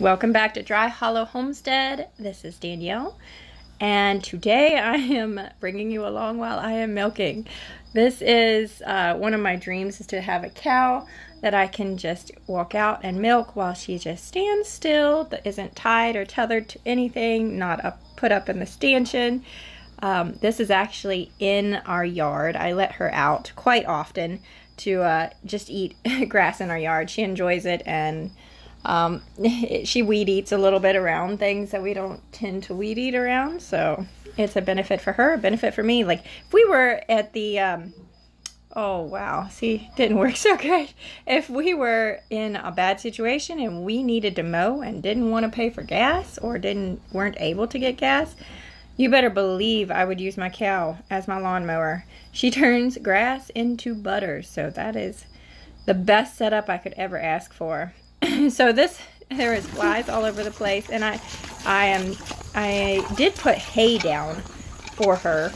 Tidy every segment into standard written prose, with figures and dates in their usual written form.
Welcome back to Dry Hollow Homestead. This is Danielle, and today I am bringing you along while I am milking. This is one of my dreams, is to have a cow that I can just walk out and milk while she just stands still, that isn't tied or tethered to anything, not put up in the stanchion. This is actually in our yard. I let her out quite often to just eat grass in our yard. She enjoys it, and she weed eats a little bit around things that we don't tend to weed eat around, so it's a benefit for her, a benefit for me. Like if we were at the oh wow, see, didn't work so good. If we were in a bad situation and we needed to mow and didn't want to pay for gas or weren't able to get gas, you better believe I would use my cow as my lawnmower. She turns grass into butter, so that is the best setup I could ever ask for. So there is flies all over the place, and I did put hay down for her,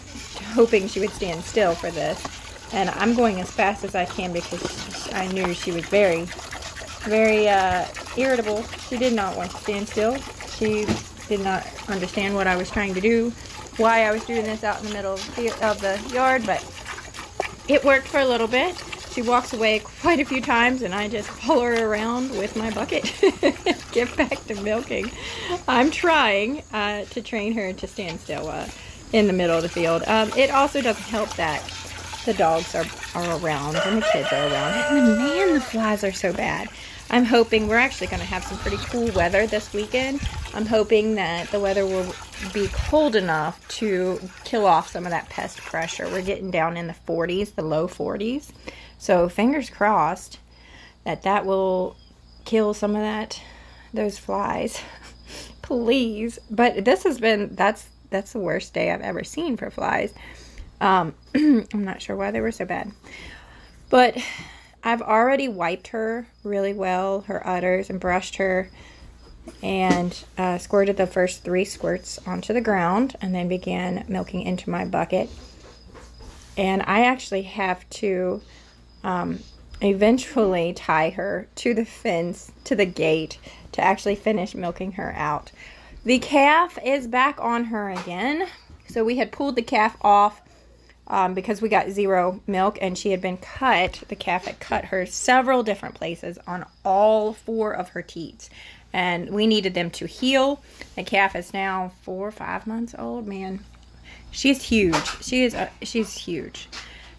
hoping she would stand still for this. And I'm going as fast as I can because I knew she was very, very irritable. She did not want to stand still. She did not understand what I was trying to do, why I was doing this out in the middle of the yard, but it worked for a little bit. She walks away quite a few times, and I just pull her around with my bucket. Get back to milking. I'm trying to train her to stand still in the middle of the field. It also doesn't help that the dogs are around and the kids are around. And man, the flies are so bad. I'm hoping we're actually going to have some pretty cool weather this weekend. I'm hoping that the weather will be cold enough to kill off some of that pest pressure. We're getting down in the 40s, the low 40s. So fingers crossed that will kill some of those flies. Please. But this has been, that's the worst day I've ever seen for flies. I'm not sure why they were so bad. But I've already wiped her really well, her udders, and brushed her, and squirted the first 3 squirts onto the ground, and then began milking into my bucket. And I actually have to eventually tie her to the fence, to the gate, to actually finish milking her out. The calf is back on her again. So we had pulled the calf off because we got 0 milk, and she had been cut. The calf had cut her several different places on all 4 of her teats, and we needed them to heal. The calf is now 4 or 5 months old. Man, she's huge. She's huge.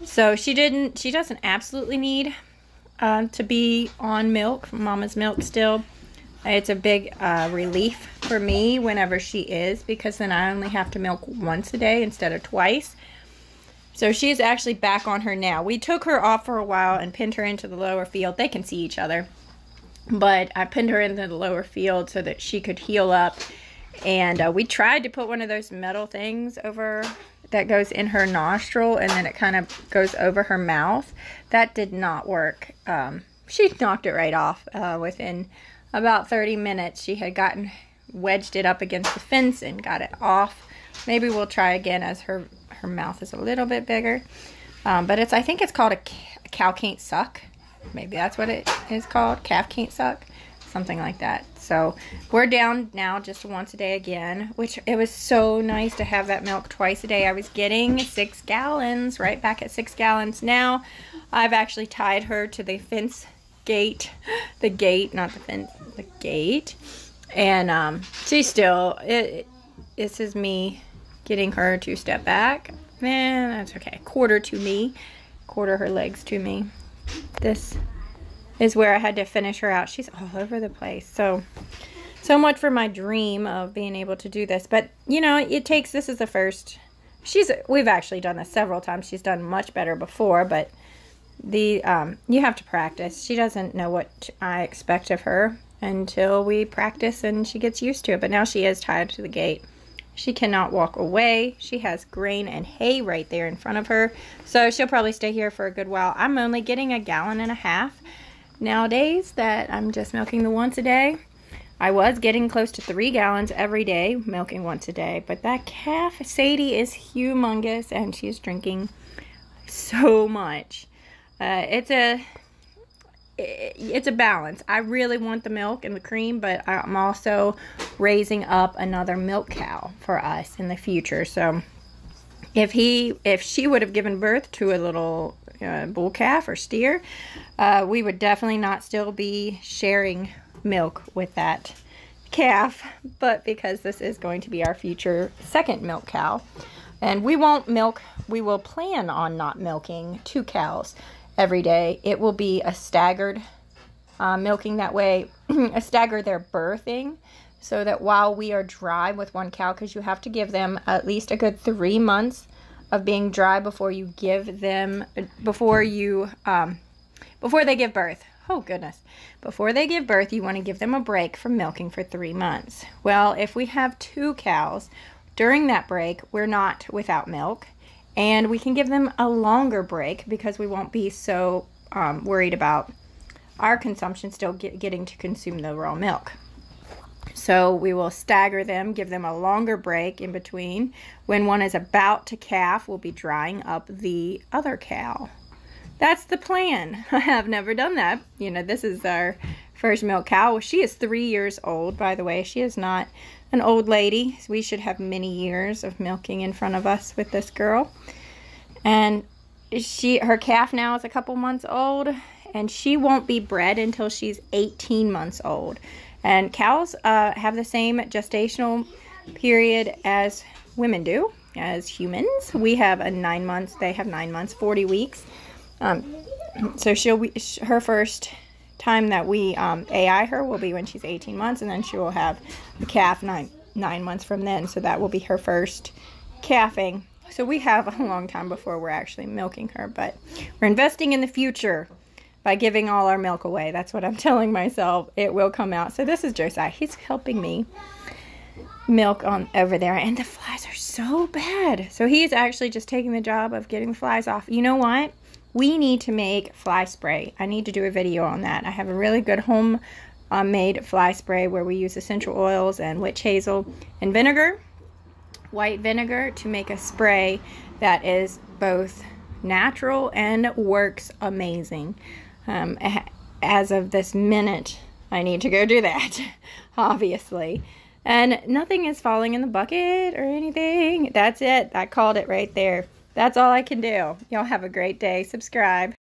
So she doesn't absolutely need to be on mama's milk still. It's a big relief for me whenever she is, because then I only have to milk once a day instead of twice. So she's actually back on her now. We took her off for a while and pinned her into the lower field. They can see each other. But I pinned her into the lower field so that she could heal up. And we tried to put one of those metal things over that goes in her nostril, and then it kind of goes over her mouth. That did not work. She knocked it right off. Within about 30 minutes, she had wedged it up against the fence and got it off. Maybe we'll try again as her mouth is a little bit bigger. But I think it's called a cow can't suck. Maybe that's what it is called. Calf can't suck. Something like that. So we're down now just once a day again, which it was so nice to have that milk twice a day. I was getting 6 gallons, right back at 6 gallons now. I've actually tied her to the fence gate. The gate, not the fence, the gate. And she's still, this is me getting her to step back. Man, that's okay. Quarter to me. Quarter her legs to me. This is where I had to finish her out. She's all over the place. So much for my dream of being able to do this. But, you know, this is the first. We've actually done this several times. She's done much better before, but you have to practice. She doesn't know what I expect of her until we practice and she gets used to it. But now she is tied to the gate. She cannot walk away. She has grain and hay right there in front of her. So she'll probably stay here for a good while. I'm only getting 1.5 gallons nowadays that I'm just milking the once a day. I was getting close to 3 gallons every day, milking once a day. But that calf, Sadie, is humongous, and she's drinking so much. it's a balance. I really want the milk and the cream, but I'm also raising up another milk cow for us in the future. So if she would have given birth to a little bull calf or steer, we would definitely not still be sharing milk with that calf. But because this is going to be our future second milk cow, and we won't milk, we will plan on not milking 2 cows every day. It will be a staggered milking, that way a stagger their birthing, so that while we are dry with 1 cow, because you have to give them at least a good 3 months of being dry before you give them, before they give birth. Oh goodness. Before they give birth, you want to give them a break from milking for 3 months. Well, if we have 2 cows, during that break, we're not without milk. And we can give them a longer break because we won't be so worried about our consumption still getting to consume the raw milk. So we will stagger them, give them a longer break in between. When one is about to calf, we'll be drying up the other cow. That's the plan. I have never done that. You know, this is our first milk cow. She is 3 years old, by the way. She is not an old lady. So we should have many years of milking in front of us with this girl. And her calf now is a couple months old, and she won't be bred until she's 18 months old. And cows have the same gestational period as women do, as humans. We have 9 months. They have 9 months, 40 weeks. So her first time that we AI her will be when she's 18 months, and then she will have the calf 9 months from then. So that will be her first calving. So we have a long time before we're actually milking her, but we're investing in the future by giving all our milk away. That's what I'm telling myself. It will come out. So this is Josiah. He's helping me milk on over there, and the flies are so bad. So he's actually just taking the job of getting the flies off. You know what? We need to make fly spray. I need to do a video on that. I have a really good home made fly spray where we use essential oils and witch hazel and vinegar, white vinegar, to make a spray that is both natural and works amazing. As of this minute, I need to go do that, obviously. And nothing is falling in the bucket or anything. That's it. I called it right there. That's all I can do. Y'all have a great day. Subscribe.